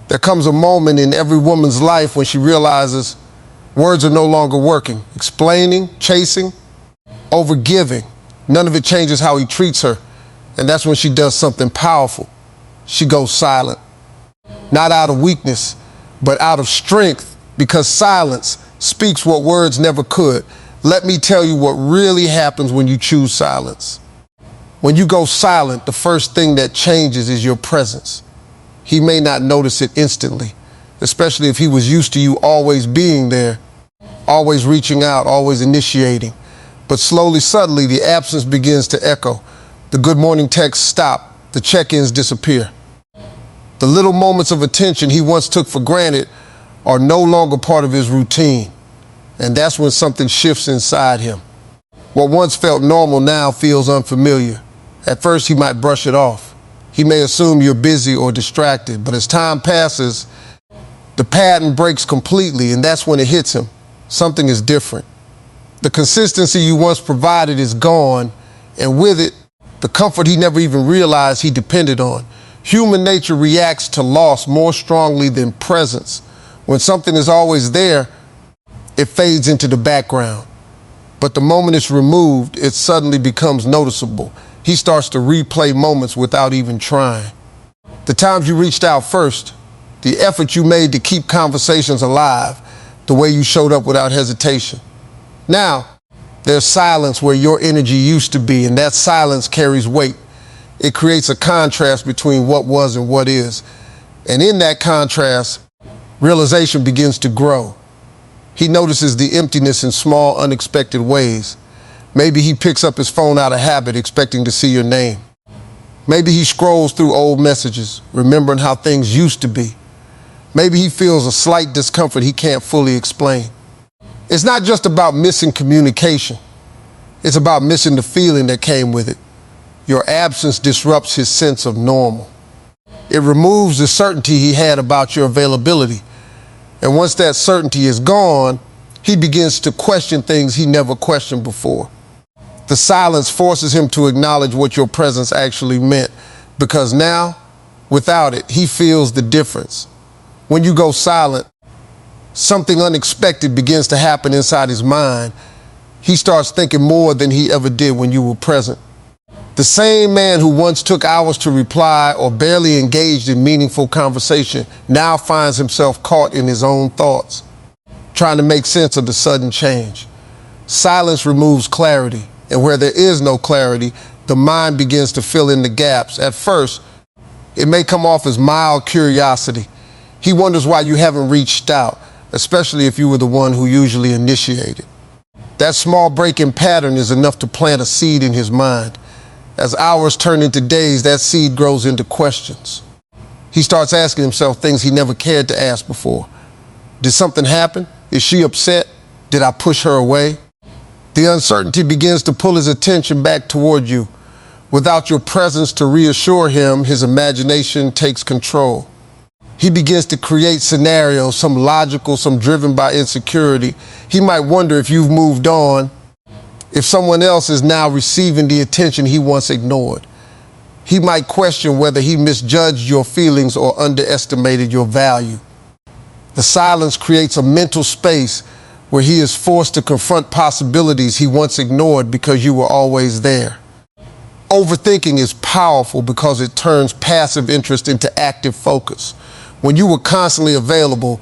There comes a moment in every woman's life when she realizes words are no longer working. Explaining, chasing, overgiving. None of it changes how he treats her. And that's when she does something powerful. She goes silent. Not out of weakness, but out of strength, because silence speaks what words never could. Let me tell you what really happens when you choose silence. When you go silent, the first thing that changes is your presence. He may not notice it instantly, especially if he was used to you always being there, always reaching out, always initiating. But slowly, subtly, the absence begins to echo. The good morning texts stop. The check-ins disappear. The little moments of attention he once took for granted are no longer part of his routine. And that's when something shifts inside him. What once felt normal now feels unfamiliar. At first, he might brush it off. He may assume you're busy or distracted, but as time passes, the pattern breaks completely, and that's when it hits him. Something is different. The consistency you once provided is gone, and with it, the comfort he never even realized he depended on. Human nature reacts to loss more strongly than presence. When something is always there, it fades into the background. But the moment it's removed, it suddenly becomes noticeable. He starts to replay moments without even trying. The times you reached out first, the effort you made to keep conversations alive, the way you showed up without hesitation. Now, there's silence where your energy used to be, and that silence carries weight. It creates a contrast between what was and what is. And in that contrast, realization begins to grow. He notices the emptiness in small, unexpected ways. Maybe he picks up his phone out of habit, expecting to see your name. Maybe he scrolls through old messages, remembering how things used to be. Maybe he feels a slight discomfort he can't fully explain. It's not just about missing communication. It's about missing the feeling that came with it. Your absence disrupts his sense of normal. It removes the certainty he had about your availability. And once that certainty is gone, he begins to question things he never questioned before. The silence forces him to acknowledge what your presence actually meant, because now, without it, he feels the difference. When you go silent, something unexpected begins to happen inside his mind. He starts thinking more than he ever did when you were present. The same man who once took hours to reply or barely engaged in meaningful conversation now finds himself caught in his own thoughts, trying to make sense of the sudden change. Silence removes clarity, and where there is no clarity, the mind begins to fill in the gaps. At first, it may come off as mild curiosity. He wonders why you haven't reached out, especially if you were the one who usually initiated. That small break in pattern is enough to plant a seed in his mind. As hours turn into days, that seed grows into questions. He starts asking himself things he never cared to ask before. Did something happen? Is she upset? Did I push her away? The uncertainty begins to pull his attention back toward you. Without your presence to reassure him, his imagination takes control. He begins to create scenarios, some logical, some driven by insecurity. He might wonder if you've moved on, if someone else is now receiving the attention he once ignored. He might question whether he misjudged your feelings or underestimated your value. The silence creates a mental space where he is forced to confront possibilities he once ignored because you were always there. Overthinking is powerful because it turns passive interest into active focus. When you were constantly available,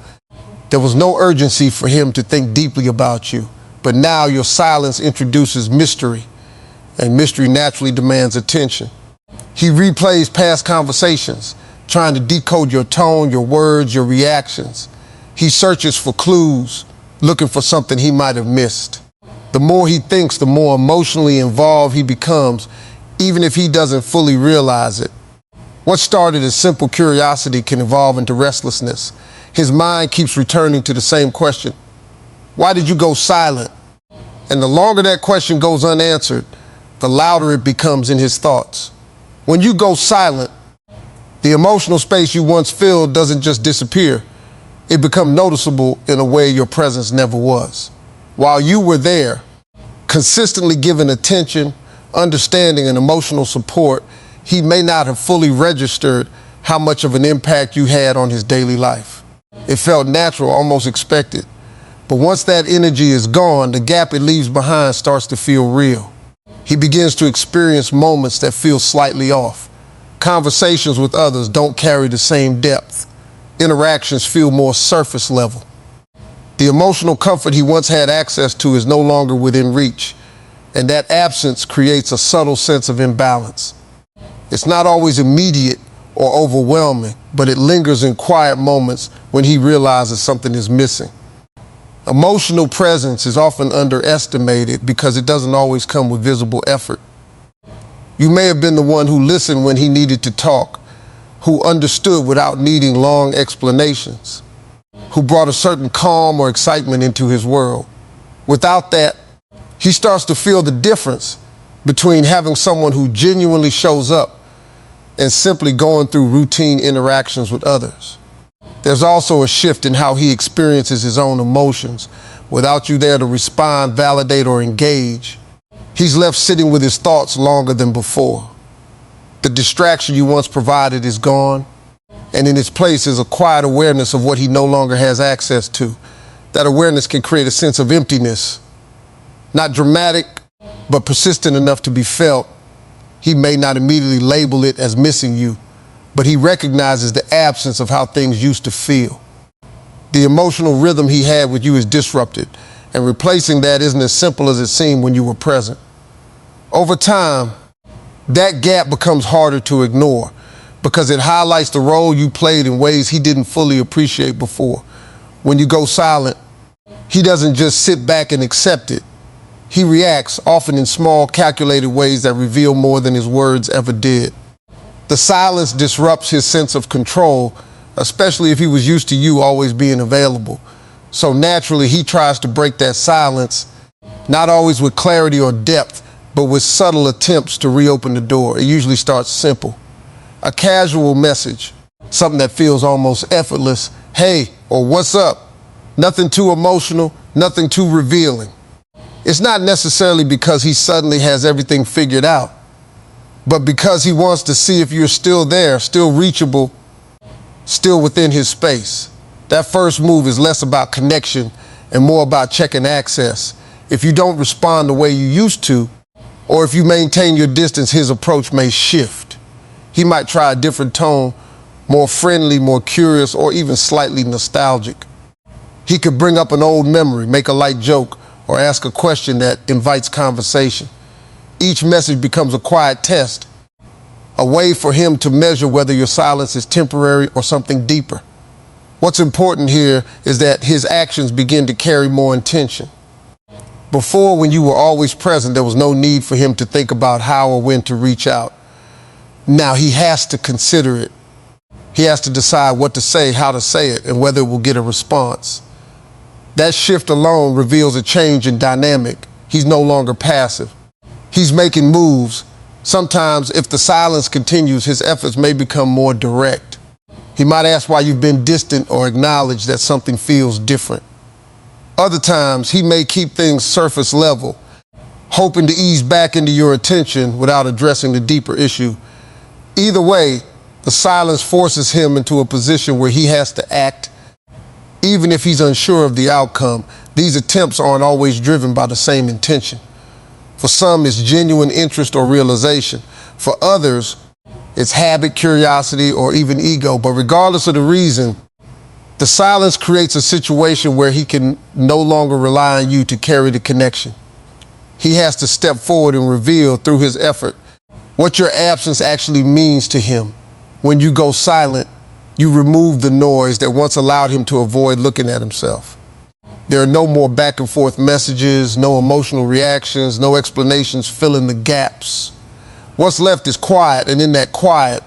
there was no urgency for him to think deeply about you. But now your silence introduces mystery, and mystery naturally demands attention. He replays past conversations, trying to decode your tone, your words, your reactions. He searches for clues, looking for something he might have missed. The more he thinks, the more emotionally involved he becomes, even if he doesn't fully realize it. What started as simple curiosity can evolve into restlessness. His mind keeps returning to the same question. Why did you go silent? And the longer that question goes unanswered, the louder it becomes in his thoughts. When you go silent, the emotional space you once filled doesn't just disappear. It becomes noticeable in a way your presence never was. While you were there, consistently giving attention, understanding, and emotional support, he may not have fully registered how much of an impact you had on his daily life. It felt natural, almost expected. But once that energy is gone, the gap it leaves behind starts to feel real. He begins to experience moments that feel slightly off. Conversations with others don't carry the same depth. Interactions feel more surface level. The emotional comfort he once had access to is no longer within reach, and that absence creates a subtle sense of imbalance. It's not always immediate or overwhelming, but it lingers in quiet moments when he realizes something is missing. Emotional presence is often underestimated because it doesn't always come with visible effort. You may have been the one who listened when he needed to talk, who understood without needing long explanations, who brought a certain calm or excitement into his world. Without that, he starts to feel the difference between having someone who genuinely shows up and simply going through routine interactions with others. There's also a shift in how he experiences his own emotions. Without you there to respond, validate, or engage, he's left sitting with his thoughts longer than before. The distraction you once provided is gone, and in its place is a quiet awareness of what he no longer has access to. That awareness can create a sense of emptiness, not dramatic, but persistent enough to be felt. He may not immediately label it as missing you, but he recognizes the absence of how things used to feel. The emotional rhythm he had with you is disrupted, and replacing that isn't as simple as it seemed when you were present. Over time, that gap becomes harder to ignore because it highlights the role you played in ways he didn't fully appreciate before. When you go silent, he doesn't just sit back and accept it. He reacts, often in small, calculated ways that reveal more than his words ever did. The silence disrupts his sense of control, especially if he was used to you always being available. So naturally, he tries to break that silence, not always with clarity or depth, but with subtle attempts to reopen the door. It usually starts simple. A casual message, something that feels almost effortless. Hey, or what's up? Nothing too emotional, nothing too revealing. It's not necessarily because he suddenly has everything figured out, but because he wants to see if you're still there, still reachable, still within his space. That first move is less about connection and more about checking access. If you don't respond the way you used to, or if you maintain your distance, his approach may shift. He might try a different tone, more friendly, more curious, or even slightly nostalgic. He could bring up an old memory, make a light joke, or ask a question that invites conversation. Each message becomes a quiet test, a way for him to measure whether your silence is temporary or something deeper. What's important here is that his actions begin to carry more intention. Before, when you were always present, there was no need for him to think about how or when to reach out. Now he has to consider it. He has to decide what to say, how to say it, and whether it will get a response. That shift alone reveals a change in dynamic. He's no longer passive. He's making moves. Sometimes, if the silence continues, his efforts may become more direct. He might ask why you've been distant or acknowledge that something feels different. Other times, he may keep things surface level, hoping to ease back into your attention without addressing the deeper issue. Either way, the silence forces him into a position where he has to act. Even if he's unsure of the outcome, these attempts aren't always driven by the same intention. For some, it's genuine interest or realization. For others, it's habit, curiosity, or even ego. But regardless of the reason, the silence creates a situation where he can no longer rely on you to carry the connection. He has to step forward and reveal through his effort what your absence actually means to him. When you go silent, you remove the noise that once allowed him to avoid looking at himself. There are no more back and forth messages, no emotional reactions, no explanations filling the gaps. What's left is quiet, and in that quiet,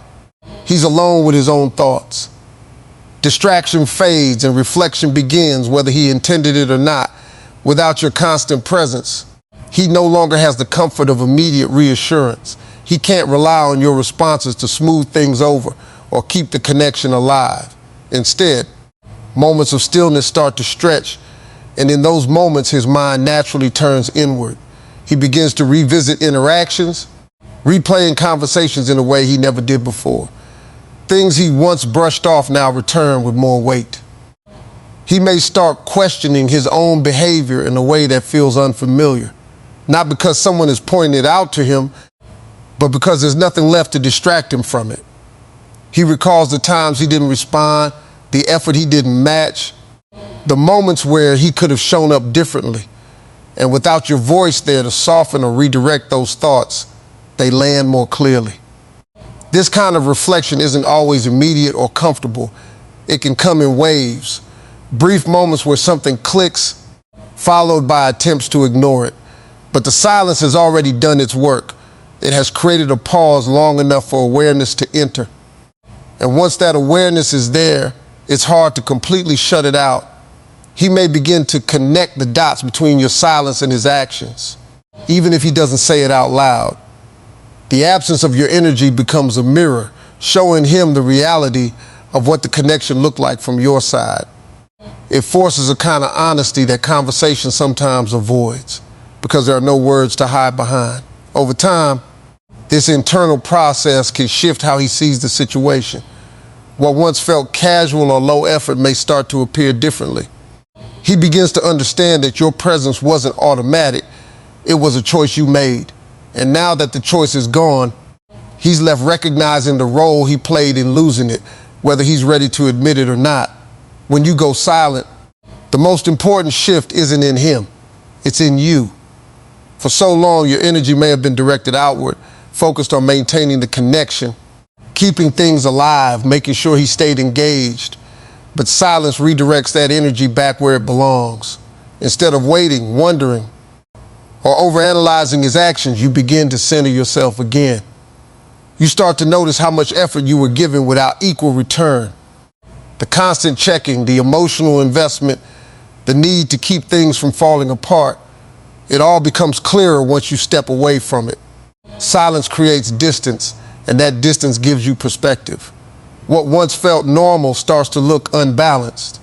he's alone with his own thoughts. Distraction fades and reflection begins, whether he intended it or not. Without your constant presence, he no longer has the comfort of immediate reassurance. He can't rely on your responses to smooth things over or keep the connection alive. Instead, moments of stillness start to stretch, and in those moments, his mind naturally turns inward. He begins to revisit interactions, replaying conversations in a way he never did before. Things he once brushed off now return with more weight. He may start questioning his own behavior in a way that feels unfamiliar, not because someone is pointing it out to him, but because there's nothing left to distract him from it. He recalls the times he didn't respond, the effort he didn't match, the moments where he could have shown up differently. And without your voice there to soften or redirect those thoughts, they land more clearly. This kind of reflection isn't always immediate or comfortable. It can come in waves, brief moments where something clicks, followed by attempts to ignore it. But the silence has already done its work. It has created a pause long enough for awareness to enter. And once that awareness is there, it's hard to completely shut it out. He may begin to connect the dots between your silence and his actions, even if he doesn't say it out loud. The absence of your energy becomes a mirror, showing him the reality of what the connection looked like from your side. It forces a kind of honesty that conversation sometimes avoids, because there are no words to hide behind. Over time, this internal process can shift how he sees the situation. What once felt casual or low effort may start to appear differently. He begins to understand that your presence wasn't automatic. It was a choice you made. And now that the choice is gone, he's left recognizing the role he played in losing it, whether he's ready to admit it or not. When you go silent, the most important shift isn't in him. It's in you. For so long, your energy may have been directed outward, focused on maintaining the connection, keeping things alive, making sure he stayed engaged. But silence redirects that energy back where it belongs. Instead of waiting, wondering, or overanalyzing his actions, you begin to center yourself again. You start to notice how much effort you were giving without equal return. The constant checking, the emotional investment, the need to keep things from falling apart. It all becomes clearer once you step away from it. Silence creates distance, and that distance gives you perspective. What once felt normal starts to look unbalanced.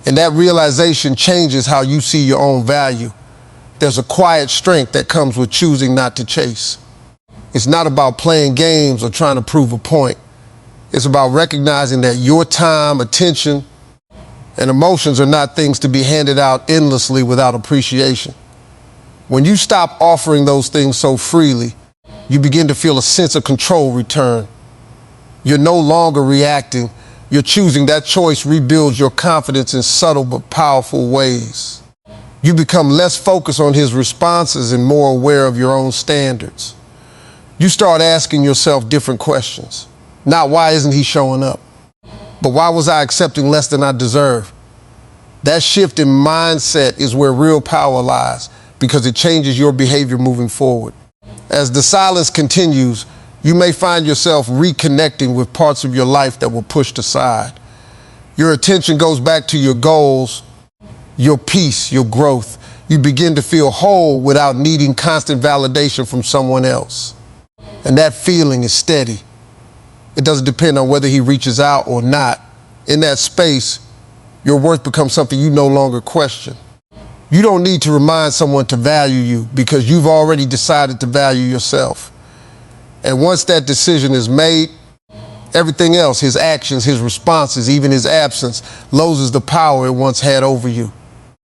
And that realization changes how you see your own value. There's a quiet strength that comes with choosing not to chase. It's not about playing games or trying to prove a point. It's about recognizing that your time, attention, and emotions are not things to be handed out endlessly without appreciation. When you stop offering those things so freely, you begin to feel a sense of control return. You're no longer reacting. You're choosing. That choice rebuilds your confidence in subtle but powerful ways. You become less focused on his responses and more aware of your own standards. You start asking yourself different questions. Not why isn't he showing up, but why was I accepting less than I deserve? That shift in mindset is where real power lies, because it changes your behavior moving forward. As the silence continues, you may find yourself reconnecting with parts of your life that were pushed aside. Your attention goes back to your goals, your peace, your growth. You begin to feel whole without needing constant validation from someone else. And that feeling is steady. It doesn't depend on whether he reaches out or not. In that space, your worth becomes something you no longer question. You don't need to remind someone to value you because you've already decided to value yourself. And once that decision is made, everything else, his actions, his responses, even his absence, loses the power it once had over you.